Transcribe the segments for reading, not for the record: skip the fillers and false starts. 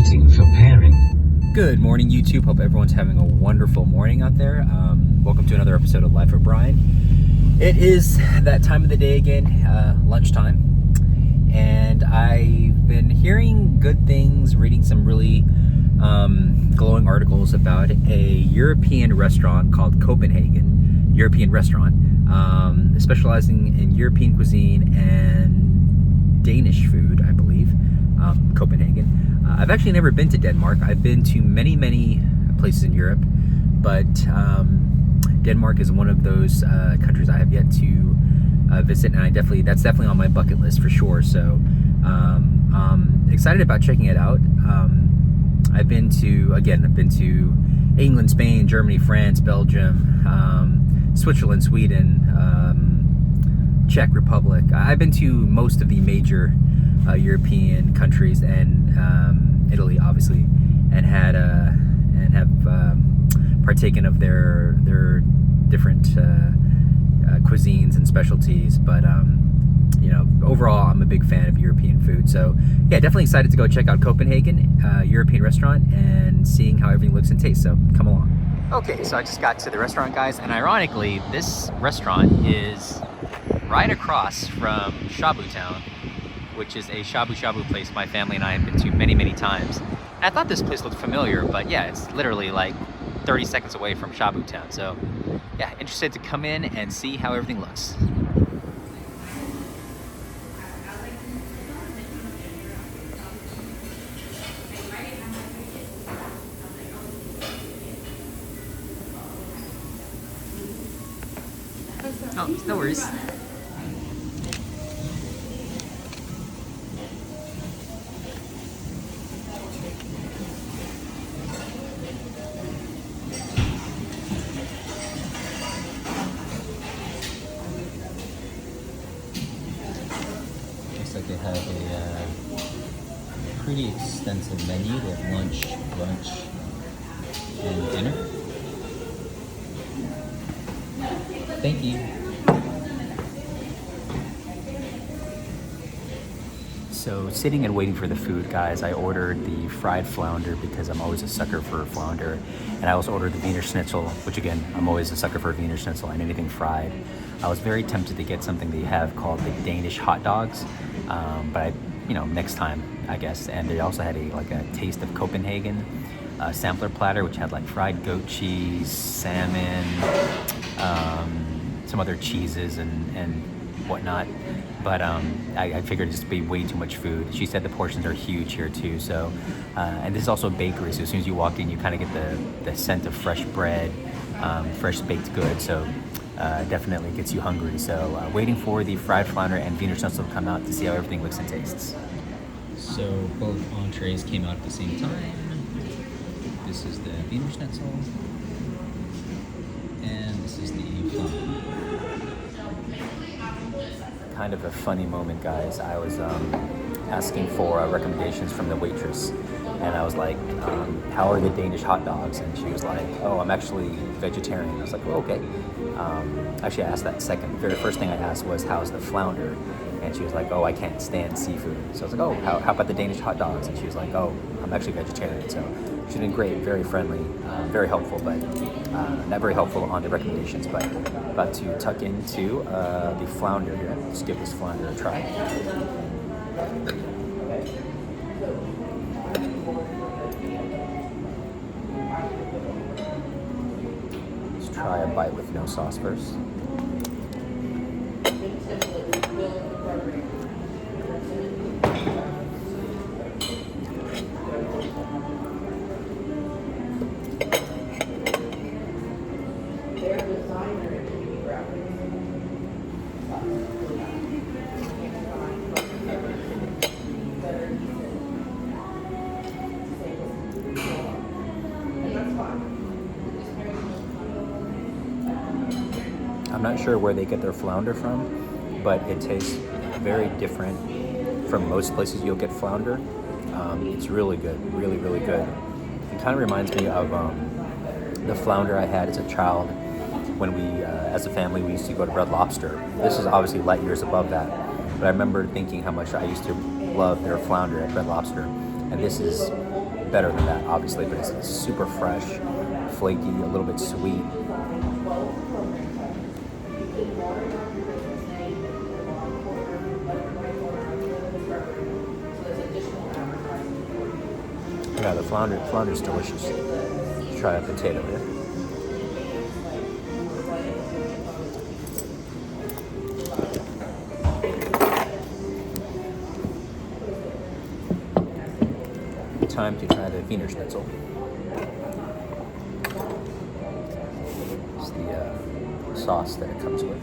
Waiting for pairing. Good morning, YouTube. Hope everyone's having a wonderful morning out there. Welcome to another episode of Life with Brian. It is that time of the day again, lunchtime, and I've been hearing good things, reading some really glowing articles about a European restaurant called Copenhagen European Restaurant, specializing in European cuisine and Danish food, I believe. Copenhagen. I've actually never been to Denmark. I've been to many places in Europe, but Denmark is one of those countries I have yet to visit, and that's definitely on my bucket list for sure. So I'm excited about checking it out. I've been to England, Spain, Germany, France, Belgium, Switzerland, Sweden, Czech Republic. I've been to most of the major European countries and Italy, obviously, and have partaken of their different cuisines and specialties. But overall, I'm a big fan of European food. So yeah, definitely excited to go check out Copenhagen European restaurant and seeing how everything looks and tastes. So come along. Okay, so I just got to the restaurant, guys, and ironically, this restaurant is right across from Shabu Town, which is a shabu place my family and I have been to many times. And I thought this place looked familiar, but yeah, it's literally like 30 seconds away from Shabu Town. So yeah, interested to come in and see how everything looks. Oh, no worries. Looks like they have a pretty extensive menu. They have lunch, brunch, and dinner. Thank you. So sitting and waiting for the food, guys, I ordered the fried flounder because I'm always a sucker for flounder. And I also ordered the Wiener Schnitzel, which again, I'm always a sucker for Wiener Schnitzel and anything fried. I was very tempted to get something they have called the Danish hot dogs, but next time, I guess. And they also had a taste of Copenhagen sampler platter, which had like fried goat cheese, salmon, some other cheeses and whatnot. But I figured it'd just be way too much food. She said the portions are huge here too. So, and this is also a bakery. So as soon as you walk in, you kind of get the scent of fresh bread, fresh baked goods. So definitely gets you hungry. So waiting for the fried flounder and Wiener Schnitzel to come out to see how everything looks and tastes. So both entrees came out at the same time. This is the Wiener Schnitzel, and this is the flounder. Kind of a funny moment, guys. I was asking for recommendations from the waitress, and I was like, how are the Danish hot dogs? And she was like, oh, I'm actually vegetarian. I was like, well, okay. Actually, I asked that second. The very first thing I asked was, how's the flounder? And she was like, oh, I can't stand seafood. So I was like, oh, how about the Danish hot dogs? And she was like, oh, I'm actually vegetarian. So she's been great, very friendly, very helpful, but not very helpful on the recommendations. But about to tuck into the flounder here. Let's give this flounder a try. Let's try a bite with no sauce first. I'm not sure where they get their flounder from, but it tastes very different from most places you'll get flounder. It's really good, really good. It kind of reminds me of the flounder I had as a child when we, as a family, we used to go to Red Lobster. This is obviously light years above that, but I remember thinking how much I used to love their flounder at Red Lobster. And this is better than that, obviously, but it's super fresh, flaky, a little bit sweet. Yeah, the flounder's delicious. Let's try a potato here. Time to try the Wiener Schnitzel. It's the sauce that it comes with.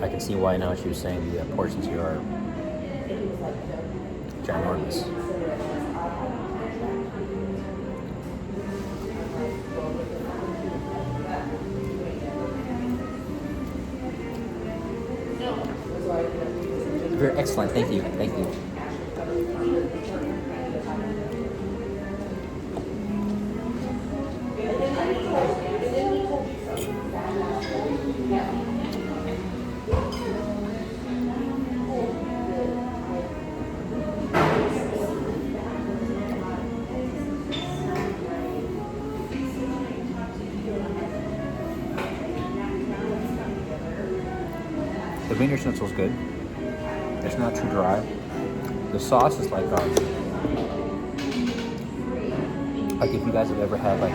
I can see why now she was saying the portions here are ginormous. Very excellent, thank you, thank you. The Wiener Schnitzel is good. It's not too dry. The sauce is like if you guys have ever had like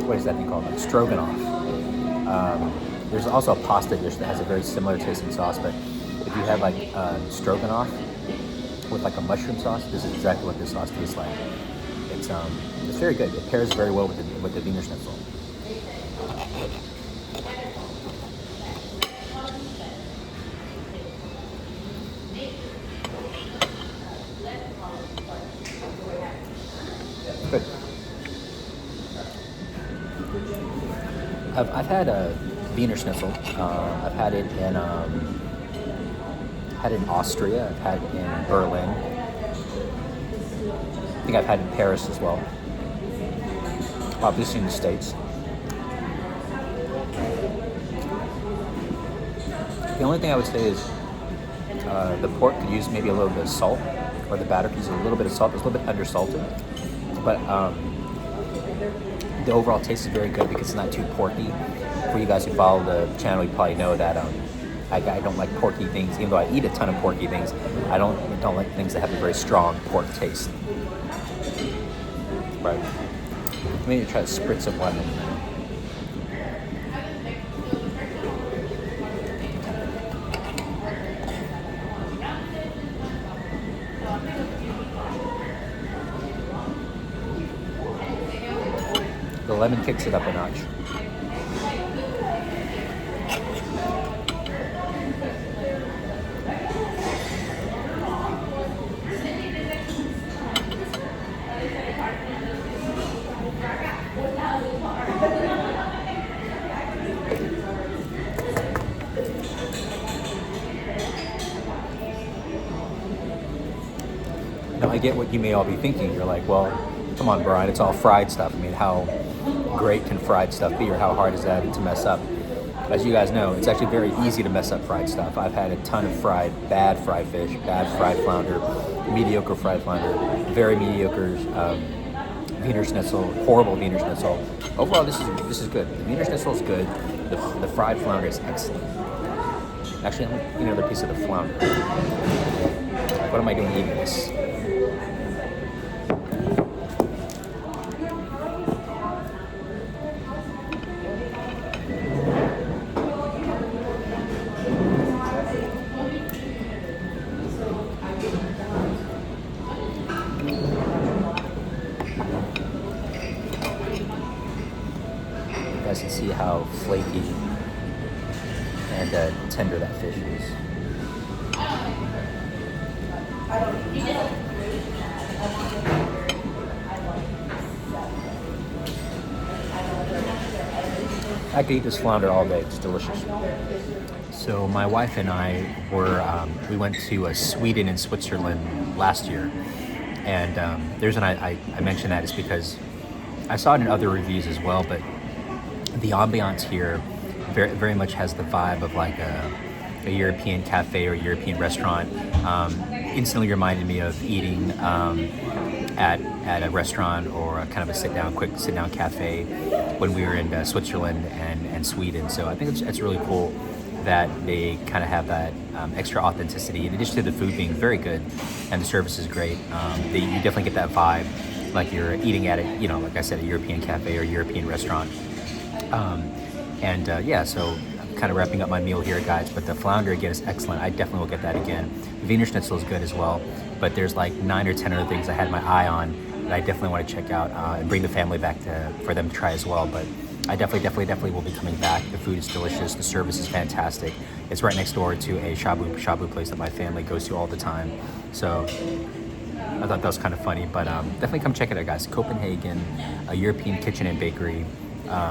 what is that thing called? Like stroganoff. There's also a pasta dish that has a very similar tasting sauce, but if you have like stroganoff with like a mushroom sauce, this is exactly what this sauce tastes like. It's very good. It pairs very well with the Wiener Schnitzel. Good. I've had a Wiener Schnitzel. I've had it in Austria. I've had it in Berlin. I think I've had it in Paris as well. Obviously in the States. The only thing I would say is the pork could use maybe a little bit of salt, or the batter could use a little bit of salt. It's a little bit undersalted. But the overall taste is very good because it's not too porky. For you guys who follow the channel, you probably know that I don't like porky things. Even though I eat a ton of porky things, I don't like things that have a very strong pork taste. Right. I'm going to try to spritz some lemon. The lemon kicks it up a notch. Now I get what you may all be thinking. You're like, well, come on, Brian, it's all fried stuff. I mean, how great can fried stuff be, or how hard is that to mess up? As you guys know, it's actually very easy to mess up fried stuff. I've had a ton of bad fried fish, bad fried flounder, mediocre fried flounder, very mediocre Wiener Schnitzel, horrible Wiener Schnitzel. Overall, this is good. The Wiener Schnitzel is good. The fried flounder is excellent. Actually, I'm gonna eat another piece of the flounder. What am I doing eating this? You guys can see how flaky and tender that fish is. I could eat this flounder all day. It's delicious. So my wife and I we went to Sweden and Switzerland last year, and the reason I mention that is because I saw it in other reviews as well, but the ambiance here very much has the vibe of like a European cafe or European restaurant. Instantly reminded me of eating at a restaurant or a kind of a quick sit down cafe when we were in Switzerland and Sweden. So I think it's really cool that they kind of have that extra authenticity, in addition to the food being very good and the service is great. You definitely get that vibe like you're eating at it, like I said, a European cafe or a European restaurant. Yeah, so I'm kind of wrapping up my meal here, guys, but the flounder again is excellent. I definitely will get that again. The Wiener Schnitzel is good as well, but there's like 9 or 10 other things I had my eye on that I definitely want to check out and bring the family back for them to try as well. But I definitely will be coming back. The food is delicious. The service is fantastic. It's right next door to a shabu place that my family goes to all the time. So I thought that was kind of funny, but definitely come check it out, guys. Copenhagen European Kitchen and Bakery.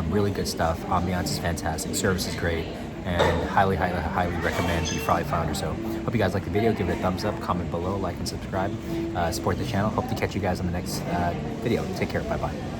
Really good stuff. Ambiance is fantastic. Service is great. And highly recommend the Fry Flounder. So hope you guys like the video. Give it a thumbs up, comment below, like and subscribe. Support the channel. Hope to catch you guys on the next video. Take care. Bye-bye.